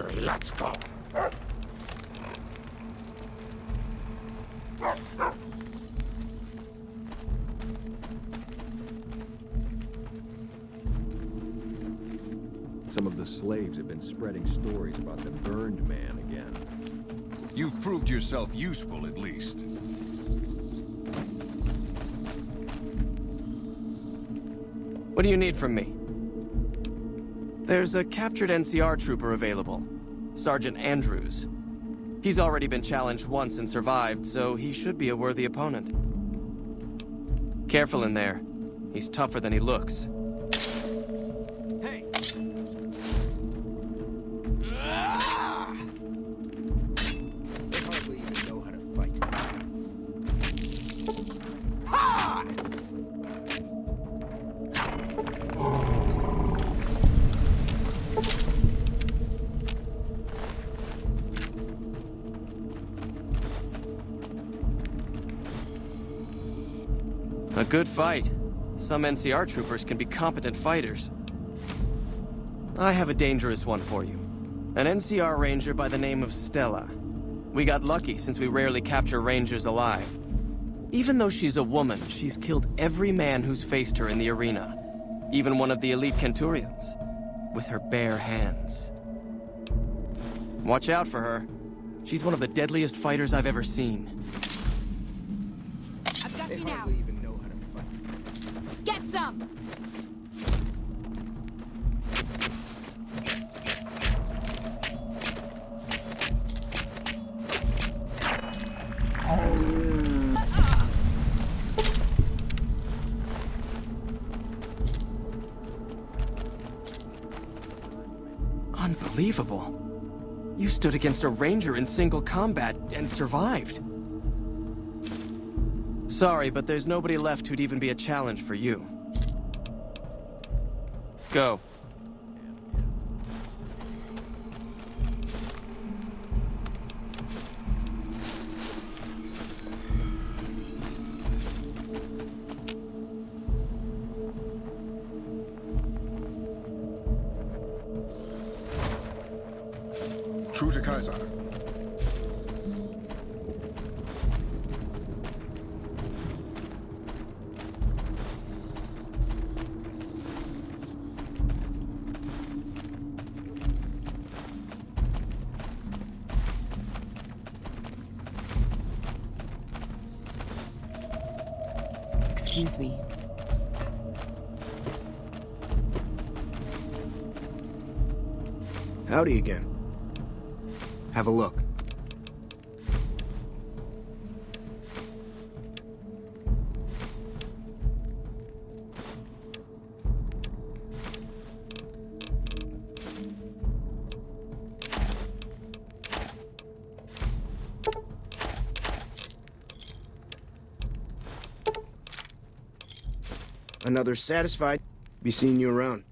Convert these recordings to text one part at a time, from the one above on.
artillery. Let's go. Some of the slaves have been spreading stories about the burned man again. You've proved yourself useful, at least. What do you need from me? There's a captured NCR trooper available, Sergeant Andrews. He's already been challenged once and survived, so he should be a worthy opponent. Careful in there. He's tougher than he looks. Hey! They hardly even know how to fight. Ha! A good fight. Some NCR troopers can be competent fighters. I have a dangerous one for you. An NCR ranger by the name of Stella. We got lucky since we rarely capture rangers alive. Even though she's a woman, she's killed every man who's faced her in the arena. Even one of the elite Kenturians. With her bare hands. Watch out for her. She's one of the deadliest fighters I've ever seen. I've got They you now. hardly even know how to fight. Get some! Unbelievable. You stood against a ranger in single combat and survived. Sorry, but there's nobody left who'd even be a challenge for you. Go. True to Kaiser. Excuse me. Howdy again. Have a look. Another satisfied. Be seeing you around.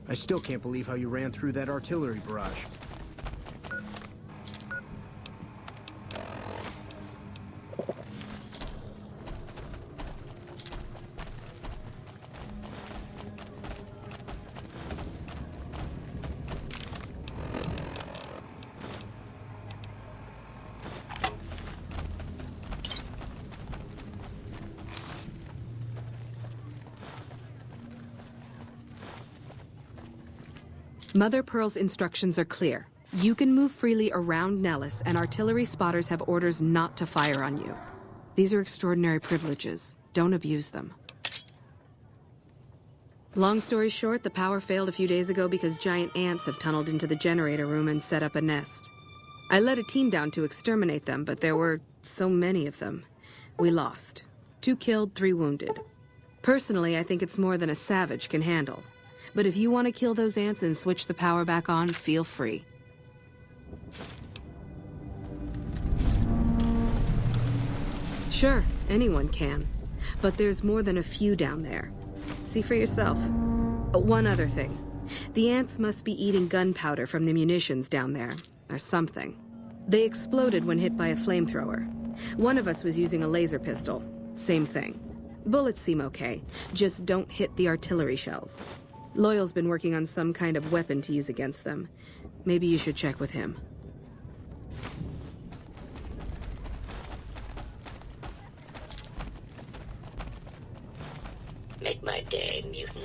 I still can't believe how you ran through that artillery barrage. Mother Pearl's instructions are clear. You can move freely around Nellis, and artillery spotters have orders not to fire on you. These are extraordinary privileges. Don't abuse them. Long story short, the power failed a few days ago because giant ants have tunneled into the generator room and set up a nest. I led a team down to exterminate them, but there were so many of them. We lost. 2 killed, 3 wounded. Personally, I think it's more than a savage can handle. But if you want to kill those ants and switch the power back on, feel free. Sure, anyone can. But there's more than a few down there. See for yourself. One other thing. The ants must be eating gunpowder from the munitions down there, or something. They exploded when hit by a flamethrower. One of us was using a laser pistol. Same thing. Bullets seem okay, just don't hit the artillery shells. Loyal's been working on some kind of weapon to use against them. Maybe you should check with him. Make my day, mutant.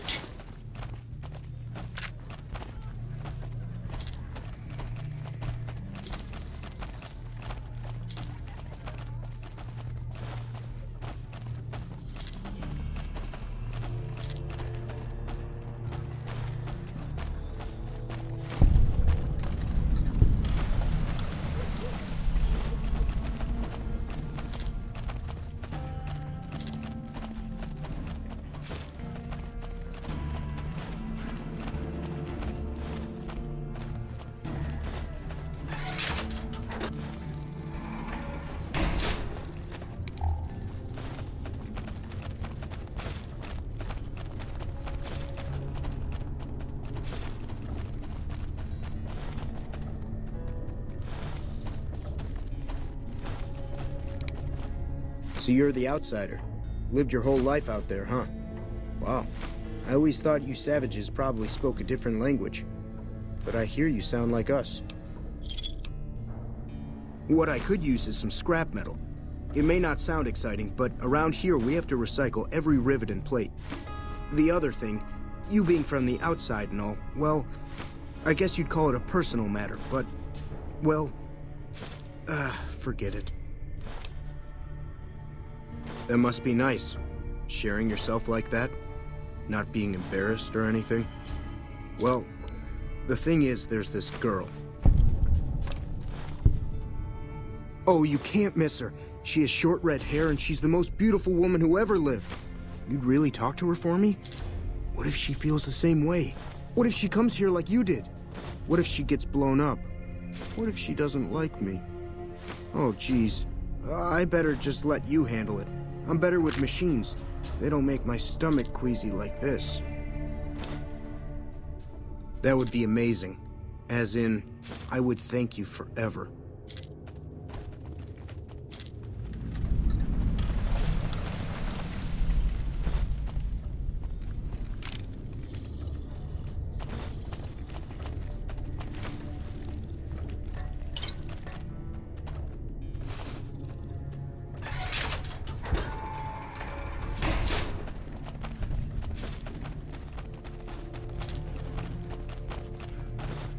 So you're the outsider. Lived your whole life out there, huh? Wow. I always thought you savages probably spoke a different language. But I hear you sound like us. What I could use is some scrap metal. It may not sound exciting, but around here we have to recycle every rivet and plate. The other thing, you being from the outside and all, well, I guess you'd call it a personal matter, but, well, forget it. That must be nice, sharing yourself like that, not being embarrassed or anything. Well, the thing is, there's this girl. Oh, you can't miss her. She has short red hair and she's the most beautiful woman who ever lived. You'd really talk to her for me? What if she feels the same way? What if she comes here like you did? What if she gets blown up? What if she doesn't like me? Oh, geez. I better just let you handle it. I'm better with machines. They don't make my stomach queasy like this. That would be amazing. As in, I would thank you forever.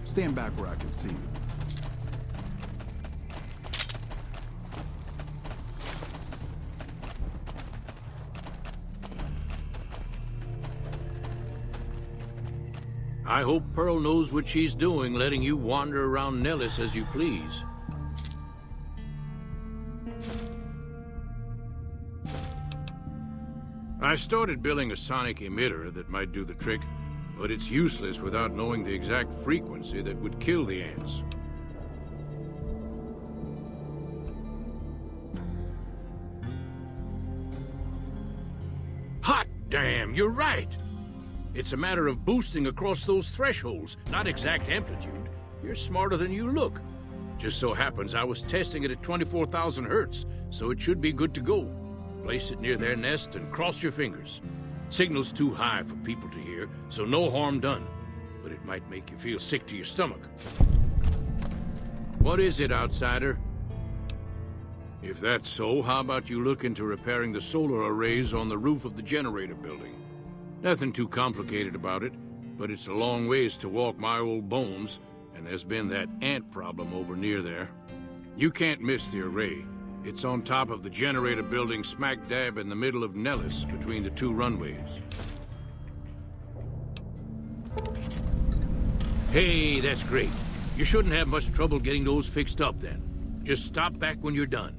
Stand back where I can see you. I hope Pearl knows what she's doing, letting you wander around Nellis as you please. I started building a sonic emitter that might do the trick, but it's useless without knowing the exact frequency that would kill the ants. Hot damn, you're right! It's a matter of boosting across those thresholds, not exact amplitude. You're smarter than you look. Just so happens I was testing it at 24,000 hertz, so it should be good to go. Place it near their nest and cross your fingers. Signal's too high for people to hear, so no harm done. But it might make you feel sick to your stomach. What is it, outsider? If that's so, how about you look into repairing the solar arrays on the roof of the generator building? Nothing too complicated about it, but it's a long ways to walk my old bones, and there's been that ant problem over near there. You can't miss the array. It's on top of the generator building smack dab in the middle of Nellis, between the two runways. Hey, that's great. You shouldn't have much trouble getting those fixed up then. Just stop back when you're done.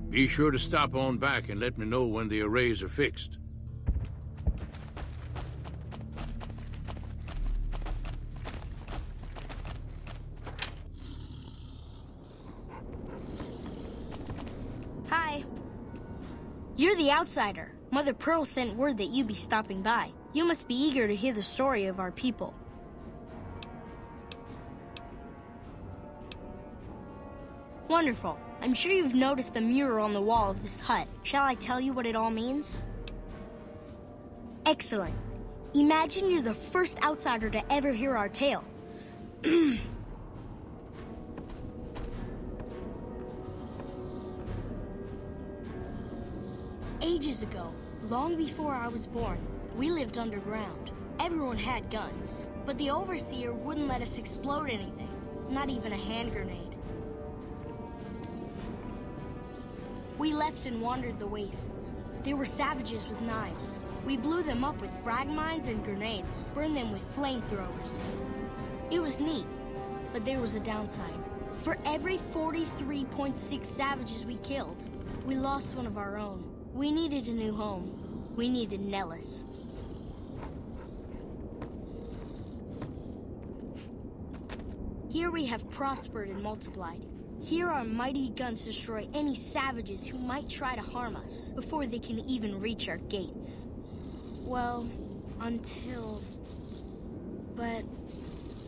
Be sure to stop on back and let me know when the arrays are fixed. You're the outsider. Mother Pearl sent word that you'd be stopping by. You must be eager to hear the story of our people. Wonderful. I'm sure you've noticed the mural on the wall of this hut. Shall I tell you what it all means? Excellent. Imagine you're the first outsider to ever hear our tale. Ages ago, long before I was born, we lived underground. Everyone had guns, but the Overseer wouldn't let us explode anything, not even a hand grenade. We left and wandered the wastes. There were savages with knives. We blew them up with frag mines and grenades, burned them with flamethrowers. It was neat, but there was a downside. For every 43.6 savages we killed, we lost one of our own. We needed a new home. We needed Nellis. Here we have prospered and multiplied. Here our mighty guns destroy any savages who might try to harm us before they can even reach our gates. Well, until... But...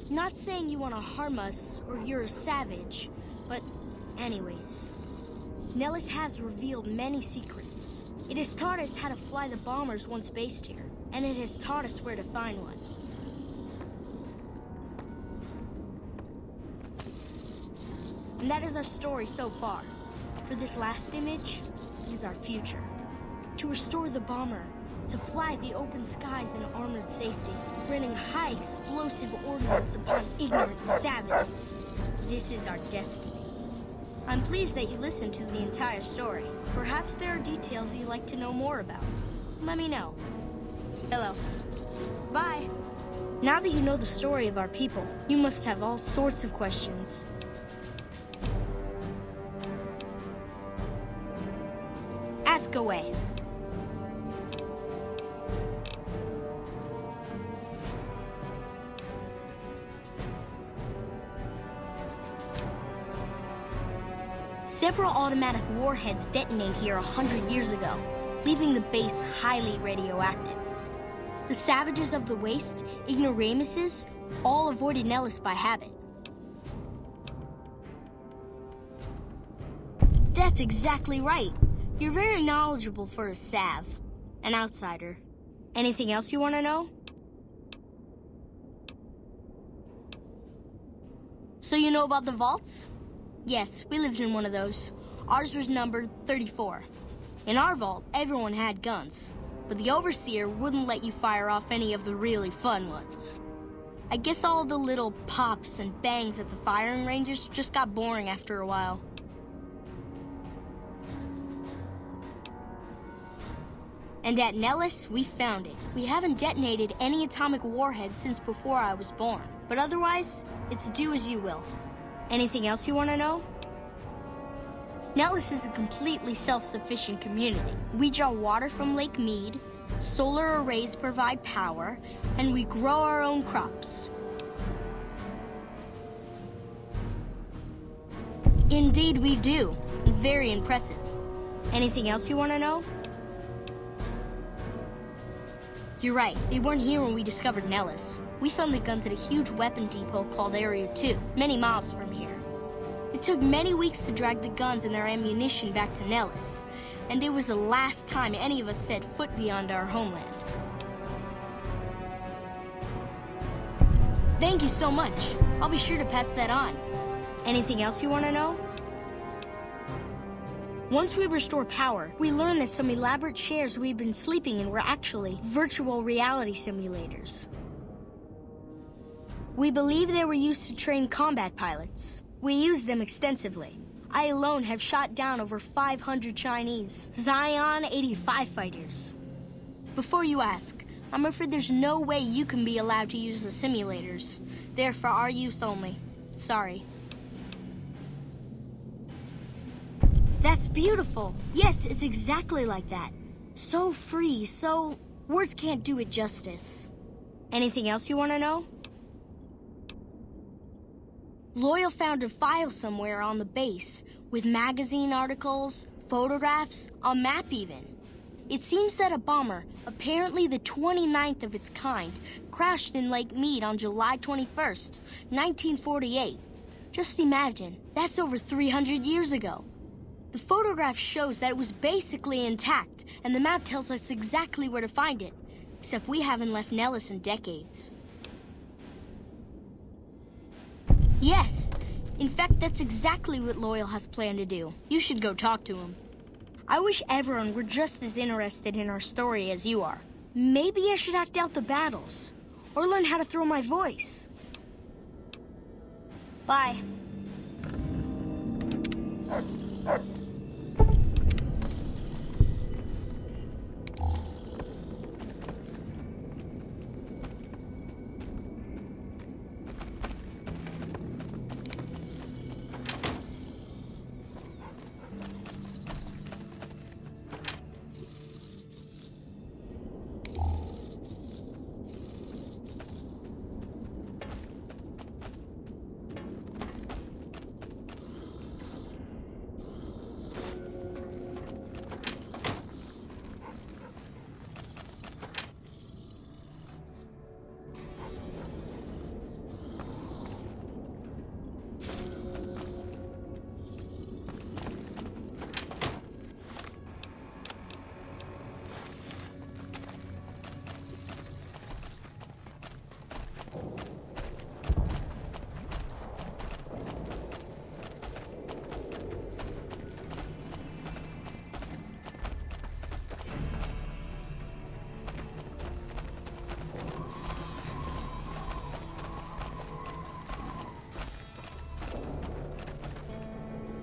Not saying you want to harm us or you're a savage, but anyways. Nellis has revealed many secrets. It has taught us how to fly the bombers once based here, and it has taught us where to find one. And that is our story so far. For this last image is our future. To restore the bomber, to fly the open skies in armored safety, raining high explosive ordnance upon ignorant savages. This is our destiny. I'm pleased that you listened to the entire story. Perhaps there are details you'd like to know more about. Let me know. Hello. Bye. Now that you know the story of our people, you must have all sorts of questions. Ask away. Several automatic warheads detonate here 100 years ago, leaving the base highly radioactive. The savages of the Waste, ignoramuses, all avoided Nellis by habit. That's exactly right. You're very knowledgeable for a Sav, an outsider. Anything else you want to know? So you know about the vaults? Yes, we lived in one of those. Ours was numbered 34. In our vault, everyone had guns, but the Overseer wouldn't let you fire off any of the really fun ones. I guess all the little pops and bangs at the firing ranges just got boring after a while. And at Nellis, we found it. We haven't detonated any atomic warheads since before I was born, but otherwise, it's do as you will. Anything else you want to know? Nellis is a completely self-sufficient community. We draw water from Lake Mead, solar arrays provide power, and we grow our own crops. Indeed we do. Very impressive. Anything else you want to know? You're right, they weren't here when we discovered Nellis. We found the guns at a huge weapon depot called Area 2, many miles from here. It took many weeks to drag the guns and their ammunition back to Nellis, and it was the last time any of us set foot beyond our homeland. Thank you so much. I'll be sure to pass that on. Anything else you want to know? Once we restore power, we learned that some elaborate chairs we've been sleeping in were actually virtual reality simulators. We believe they were used to train combat pilots. We used them extensively. I alone have shot down over 500 Chinese Zion 85 fighters. Before you ask, I'm afraid there's no way you can be allowed to use the simulators. They're for our use only. Sorry. That's beautiful. Yes, it's exactly like that. So free, so... words can't do it justice. Anything else you want to know? Loyal found a file somewhere on the base with magazine articles, photographs, a map even. It seems that a bomber, apparently the 29th of its kind, crashed in Lake Mead on July 21st, 1948. Just imagine, that's over 300 years ago. The photograph shows that it was basically intact, and the map tells us exactly where to find it. Except we haven't left Nellis in decades. Yes! In fact, that's exactly what Loyal has planned to do. You should go talk to him. I wish everyone were just as interested in our story as you are. Maybe I should act out the battles, or learn how to throw my voice. Bye.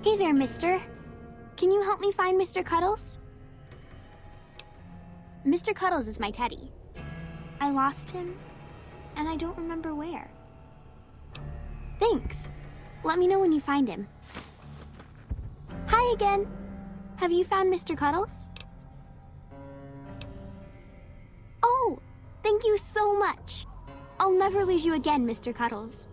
Hey there, mister. Can you help me find Mr. Cuddles? Mr. Cuddles is my teddy. I lost him, and I don't remember where. Thanks. Let me know when you find him. Hi again. Have you found Mr. Cuddles? Oh, thank you so much. I'll never lose you again, Mr. Cuddles.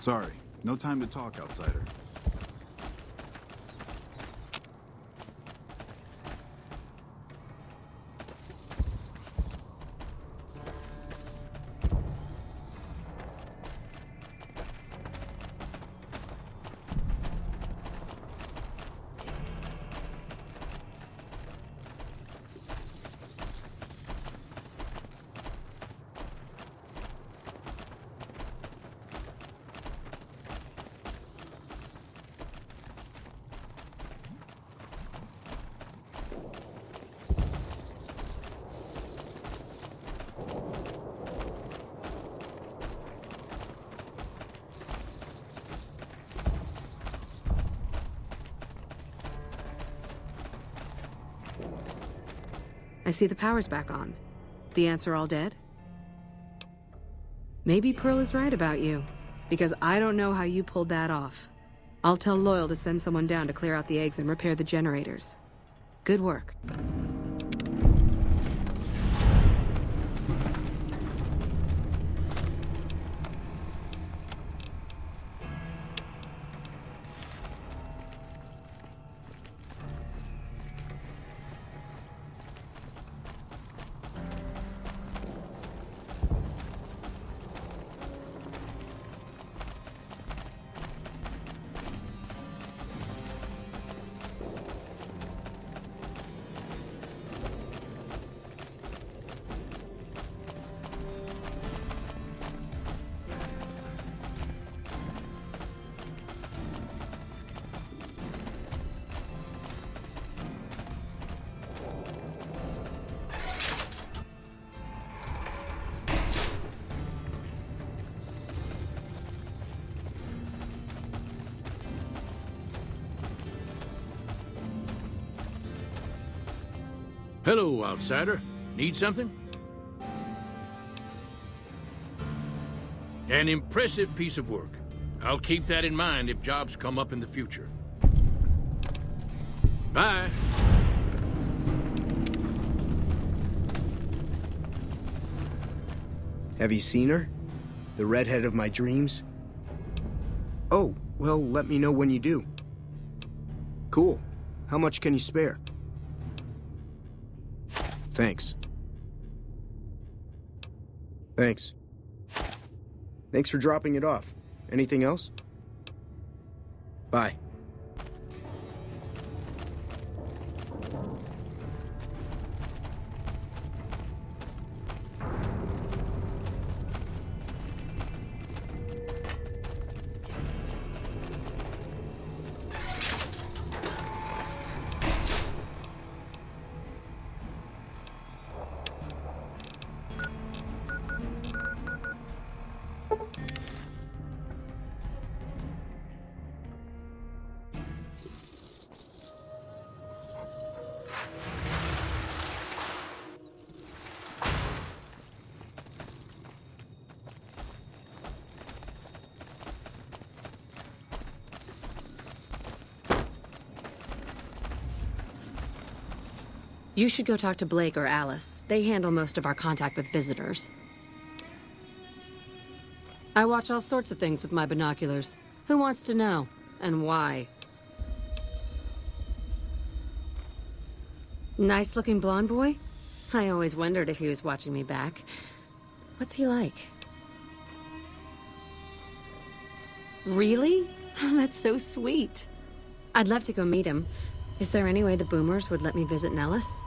Sorry, no time to talk, outsider. I see the power's back on. The ants are all dead? Maybe Pearl is right about you, because I don't know how you pulled that off. I'll tell Loyal to send someone down to clear out the eggs and repair the generators. Good work. Hello, outsider. Need something? An impressive piece of work. I'll keep that in mind if jobs come up in the future. Bye. Have you seen her? The redhead of my dreams? Oh, well, let me know when you do. Cool. How much can you spare? Thanks. Thanks. Thanks for dropping it off. Anything else? Bye. You should go talk to Blake or Alice. They handle most of our contact with visitors. I watch all sorts of things with my binoculars. Who wants to know? And why? Nice-looking blonde boy? I always wondered if he was watching me back. What's he like? Really? Oh, that's so sweet. I'd love to go meet him. Is there any way the boomers would let me visit Nellis?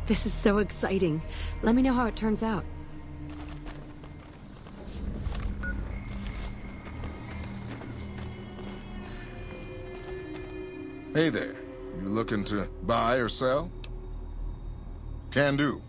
This is so exciting. Let me know how it turns out. Hey there. You looking to buy or sell? Can do.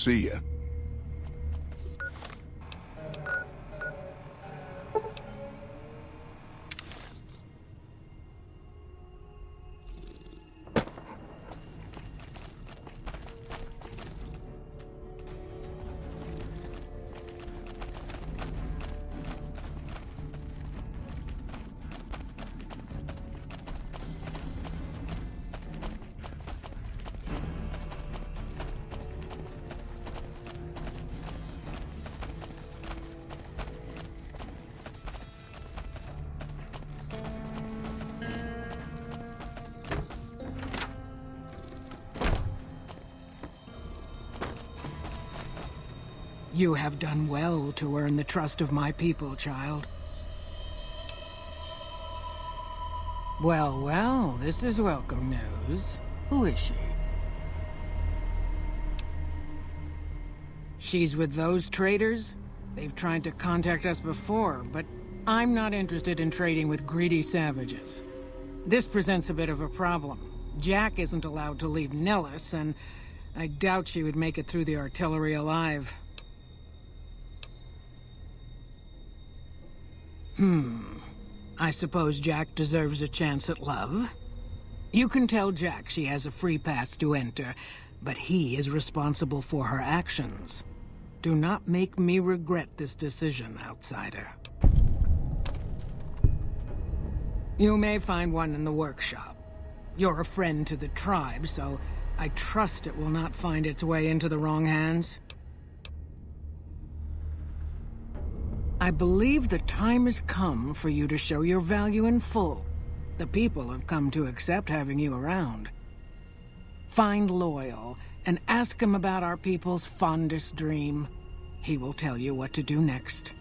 See ya. You have done well to earn the trust of my people, child. Well, well, this is welcome news. Who is she? She's with those traders? They've tried to contact us before, but I'm not interested in trading with greedy savages. This presents a bit of a problem. Jack isn't allowed to leave Nellis, and I doubt she would make it through the artillery alive. I suppose Jack deserves a chance at love. You can tell Jack she has a free pass to enter, but he is responsible for her actions. Do not make me regret this decision, outsider. You may find one in the workshop. You're a friend to the tribe, so I trust it will not find its way into the wrong hands. I believe the time has come for you to show your value in full. The people have come to accept having you around. Find Loyal and ask him about our people's fondest dream. He will tell you what to do next.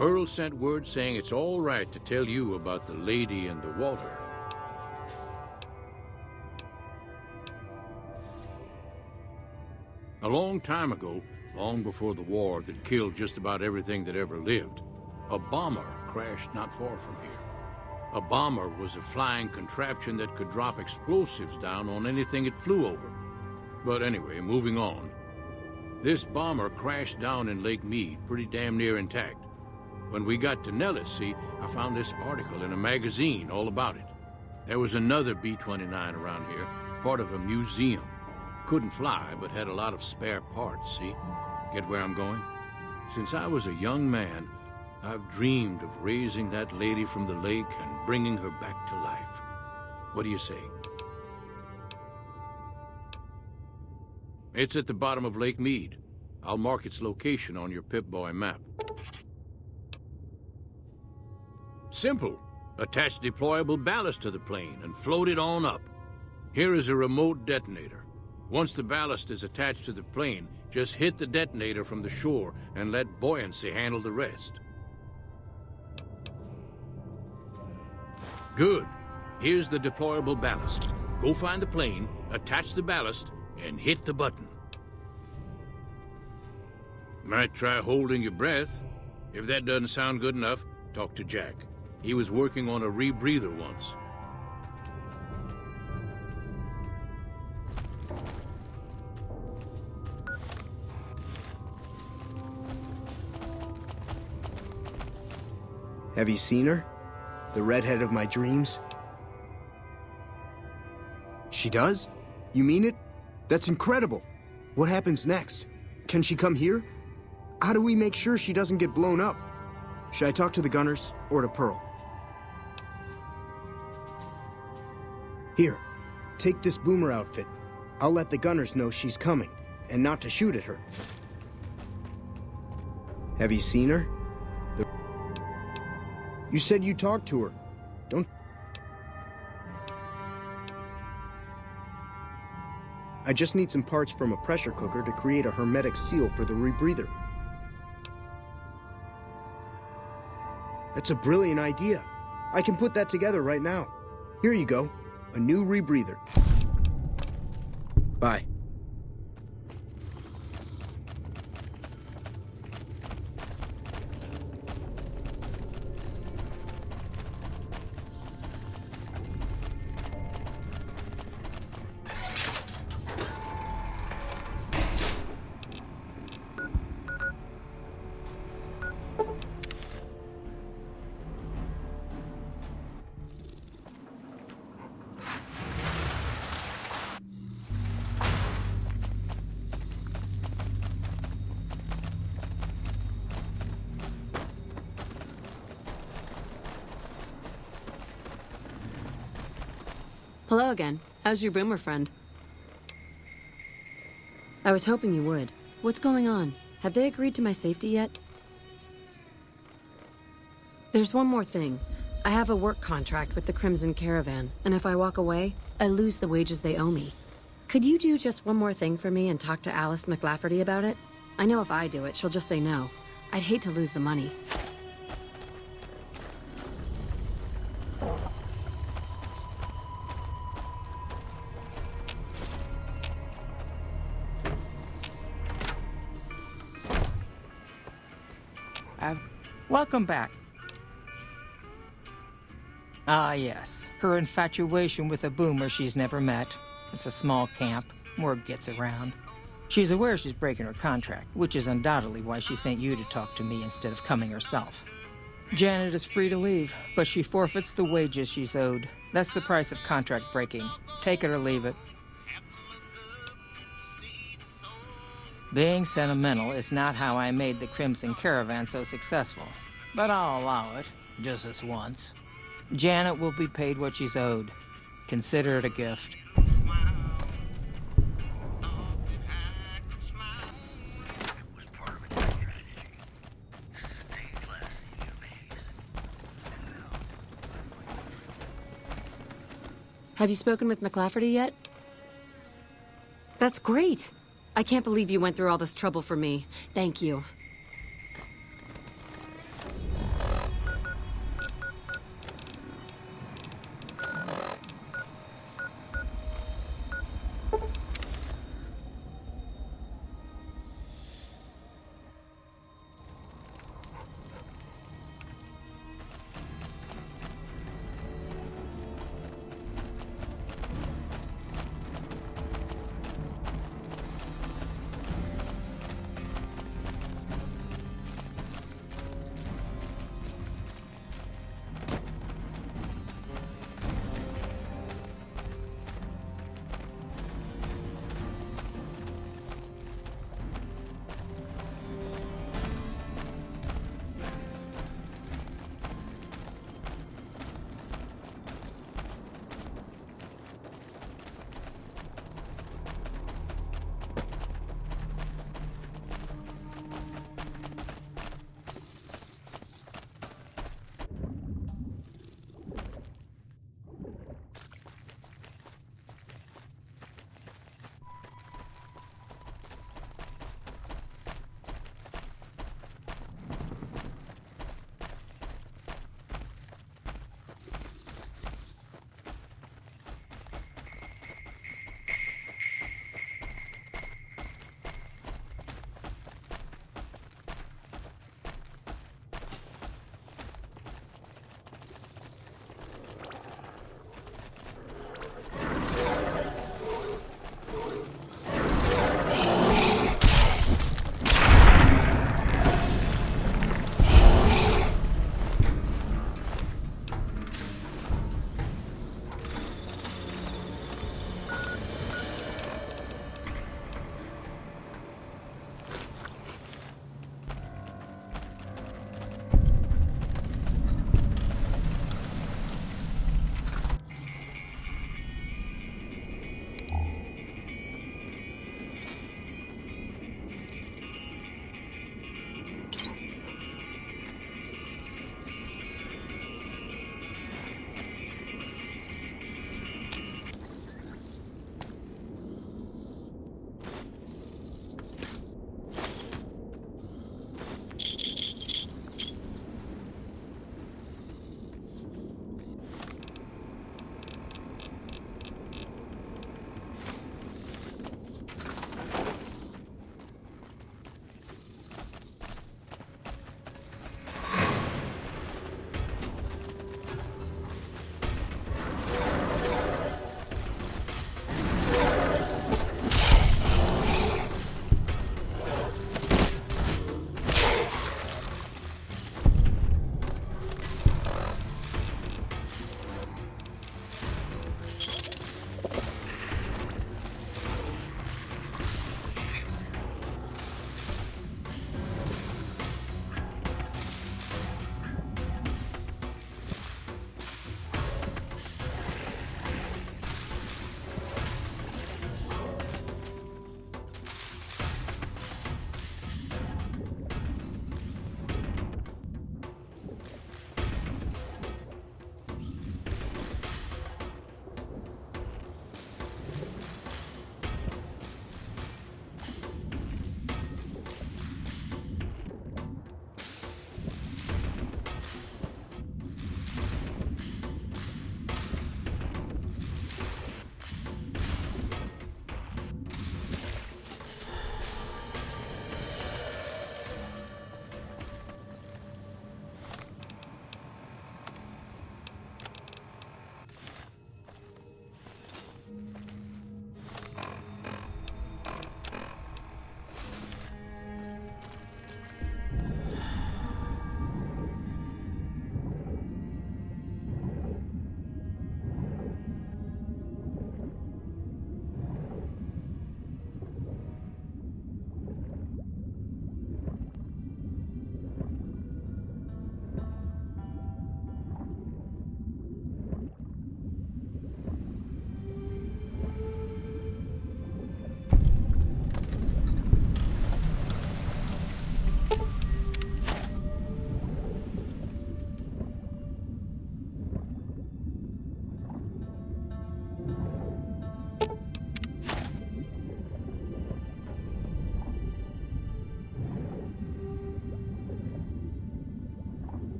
Pearl sent word saying it's all right to tell you about the lady in the water. A long time ago, long before the war that killed just about everything that ever lived, a bomber crashed not far from here. A bomber was a flying contraption that could drop explosives down on anything it flew over. But anyway, moving on. This bomber crashed down in Lake Mead, pretty damn near intact. When we got to Nellis, see, I found this article in a magazine all about it. There was another B-29 around here, part of a museum. Couldn't fly, but had a lot of spare parts, see? Get where I'm going? Since I was a young man, I've dreamed of raising that lady from the lake and bringing her back to life. What do you say? It's at the bottom of Lake Mead. I'll mark its location on your Pip-Boy map. Simple. Attach deployable ballast to the plane and float it on up. Here is a remote detonator. Once the ballast is attached to the plane, just hit the detonator from the shore and let buoyancy handle the rest. Good. Here's the deployable ballast. Go find the plane, attach the ballast, and hit the button. Might try holding your breath. If that doesn't sound good enough, talk to Jack. He was working on a rebreather once. Have you seen her? The redhead of my dreams? She does? You mean it? That's incredible. What happens next? Can she come here? How do we make sure she doesn't get blown up? Should I talk to the gunners or to Pearl? Here, take this boomer outfit. I'll let the gunners know she's coming, and not to shoot at her. Have you seen her? You said you talked to her. Don't... I just need some parts from a pressure cooker to create a hermetic seal for the rebreather. That's a brilliant idea. I can put that together right now. Here you go. A new rebreather. Bye. Hello again. How's your boomer friend? I was hoping you would. What's going on? Have they agreed to my safety yet? There's one more thing. I have a work contract with the Crimson Caravan, and if I walk away, I lose the wages they owe me. Could you do just one more thing for me and talk to Alice McLafferty about it? I know if I do it, she'll just say no. I'd hate to lose the money. Welcome back. Ah, yes. Her infatuation with a boomer she's never met. It's a small camp. Word gets around. She's aware she's breaking her contract, which is undoubtedly why she sent you to talk to me instead of coming herself. Janet is free to leave, but she forfeits the wages she's owed. That's the price of contract breaking. Take it or leave it. Being sentimental is not how I made the Crimson Caravan so successful, but I'll allow it, just this once. Janet will be paid what she's owed. Consider it a gift. Have you spoken with McLafferty yet? That's great! I can't believe you went through all this trouble for me. Thank you.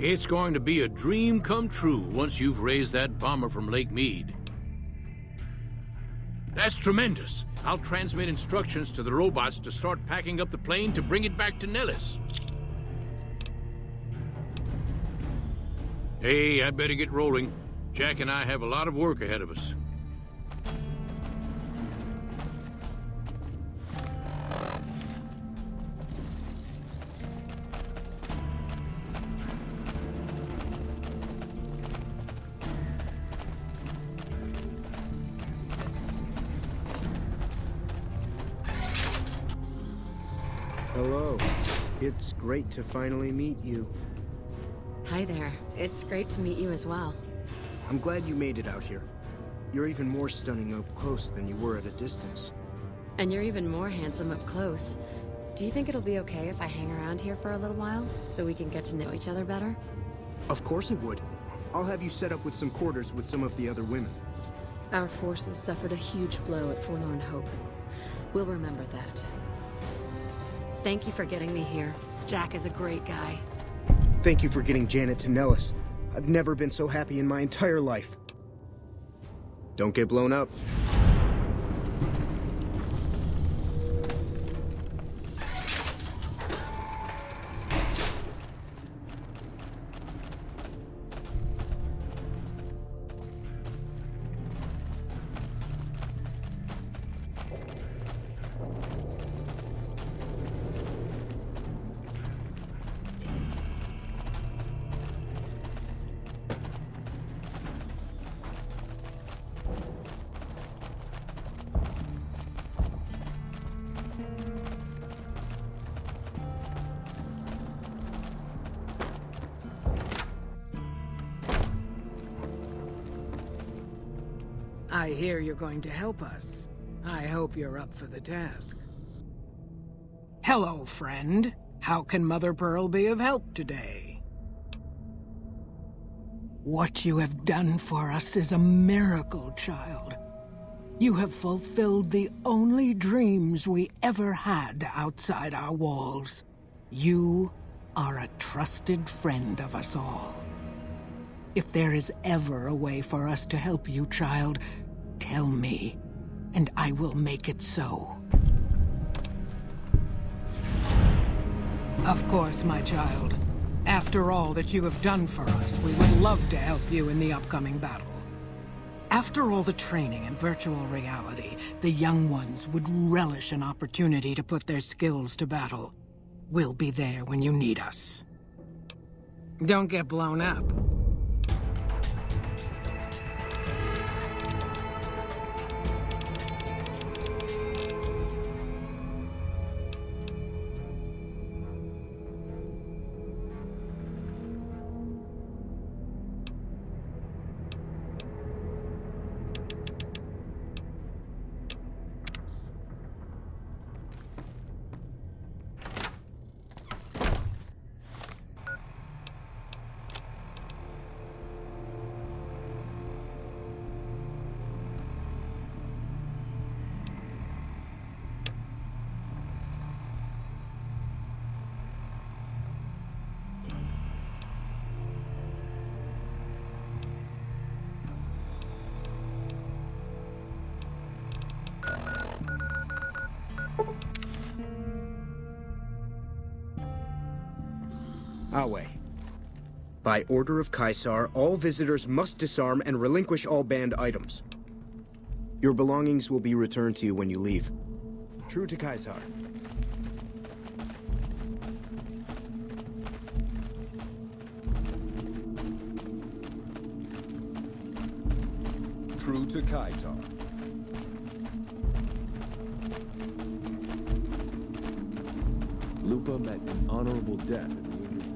It's going to be a dream come true once you've raised that bomber from Lake Mead. That's tremendous. I'll transmit instructions to the robots to start packing up the plane to bring it back to Nellis. Hey, I'd better get rolling. Jack and I have a lot of work ahead of us. Hello. It's great to finally meet you. Hi there. It's great to meet you as well. I'm glad you made it out here. You're even more stunning up close than you were at a distance. And you're even more handsome up close. Do you think it'll be okay if I hang around here for a little while, so we can get to know each other better? Of course it would. I'll have you set up with some quarters with some of the other women. Our forces suffered a huge blow at Forlorn Hope. We'll remember that. Thank you for getting me here. Jack is a great guy. Thank you for getting Janet to Nellis. I've never been so happy in my entire life. Don't get blown up. I hear you're going to help us. I hope you're up for the task. Hello, friend. How can Mother Pearl be of help today? What you have done for us is a miracle, child. You have fulfilled the only dreams we ever had outside our walls. You are a trusted friend of us all. If there is ever a way for us to help you, child, tell me, and I will make it so. Of course, my child. After all that you have done for us, we would love to help you in the upcoming battle. After all the training in virtual reality, the young ones would relish an opportunity to put their skills to battle. We'll be there when you need us. Don't get blown up. Ave. By order of Caesar, all visitors must disarm and relinquish all banned items. Your belongings will be returned to you when you leave. True to Caesar. True to Caesar. Lupa met an honorable death in the arena.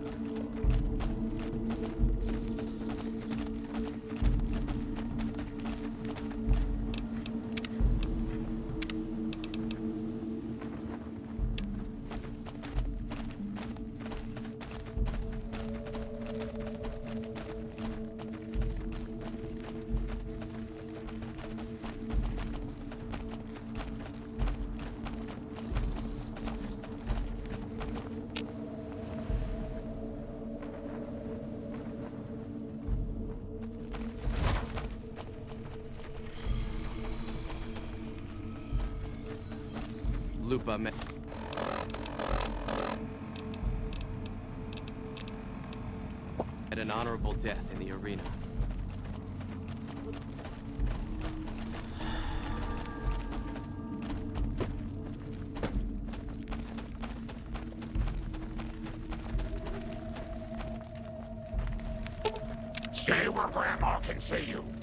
Lupa met an honorable death in the arena. Stay where Grandma can see you.